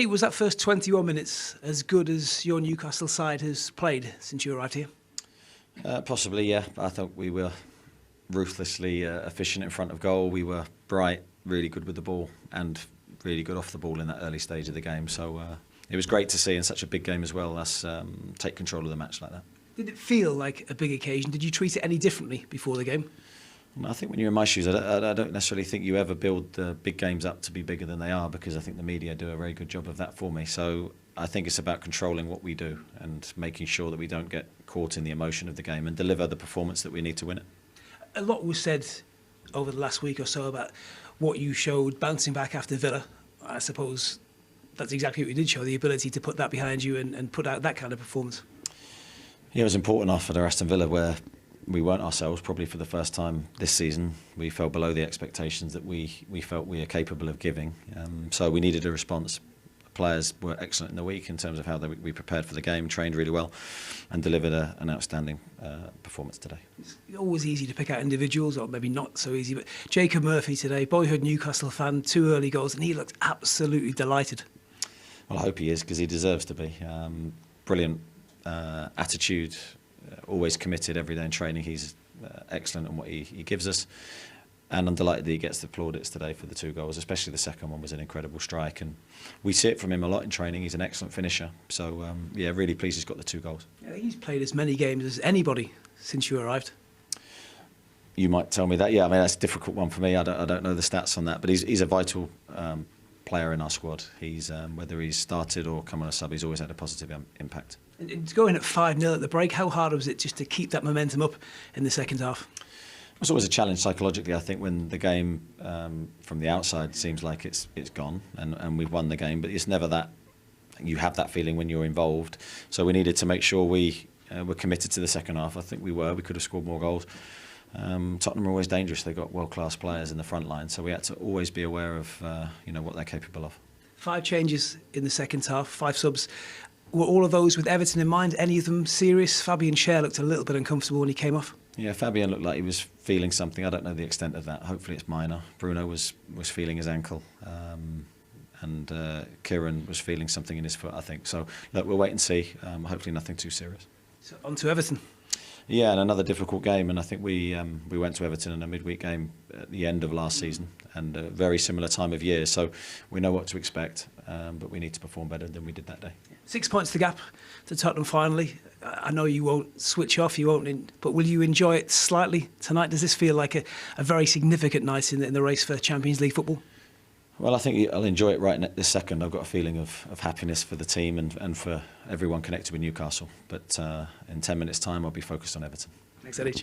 Was that first 21 minutes as good as your Newcastle side has played since you arrived here? Possibly, yeah. I thought we were ruthlessly efficient in front of goal. We were bright, really good with the ball, and really good off the ball in that early stage of the game. So it was great to see in such a big game as well us take control of the match like that. Did it feel like a big occasion? Did you treat it any differently before the game? I think when you're in my shoes, I don't necessarily think you ever build the big games up to be bigger than they are, because I think the media do a very good job of that for me. So I think it's about controlling what we do and making sure that we don't get caught in the emotion of the game and deliver the performance that we need to win it. A lot was said over the last week or so about what you showed bouncing back after Villa. I suppose that's exactly what you did show, the ability to put that behind you and put out that kind of performance. Yeah, it was important after Aston Villa, where we weren't ourselves, probably for the first time this season. We fell below the expectations that we felt we are capable of giving. So we needed a response. Players were excellent in the week in terms of how we prepared for the game, trained really well, and delivered an outstanding performance today. It's always easy to pick out individuals, or maybe not so easy, but Jacob Murphy today, boyhood Newcastle fan, 2 early goals, and he looked absolutely delighted. Well, I hope he is, because he deserves to be. Brilliant attitude, always committed every day in training. He's excellent in what he gives us. And I'm delighted that he gets the plaudits today for the 2 goals, especially the second one was an incredible strike. And we see it from him a lot in training. He's an excellent finisher. So, yeah, really pleased he's got the 2 goals. Yeah, he's played as many games as anybody since you arrived. You might tell me that. Yeah, I mean, that's a difficult one for me. I don't know the stats on that. But he's a vital player in our squad. He's whether he's started or come on a sub, he's always had a positive impact. And to go in at 5-0 at the break, how hard was it just to keep that momentum up in the second half? It's always a challenge psychologically, I think, when the game from the outside seems like it's gone and we've won the game, but it's never that. You have that feeling when you're involved. So we needed to make sure we were committed to the second half. I think we were. We could have scored more goals. Tottenham are always dangerous. They've got world-class players in the front line, so we had to always be aware of what they're capable of. 5 changes in the second half, 5 subs. Were all of those with Everton in mind? Any of them serious? Fabian Schär looked a little bit uncomfortable when he came off. Yeah, Fabian looked like he was feeling something. I don't know the extent of that. Hopefully it's minor. Bruno was feeling his ankle. And Kieran was feeling something in his foot, I think. So, look, we'll wait and see. Hopefully nothing too serious. So on to Everton. Yeah, and another difficult game. And I think we went to Everton in a midweek game at the end of last season, and a very similar time of year. So we know what to expect, but we need to perform better than we did that day. 6 points the gap to Tottenham finally. I know you won't switch off, but will you enjoy it slightly tonight? Does this feel like a very significant night in the race for Champions League football? Well, I think I'll enjoy it right this second. I've got a feeling of happiness for the team and for everyone connected with Newcastle. But in 10 minutes' time, I'll be focused on Everton. Thanks, Eddi.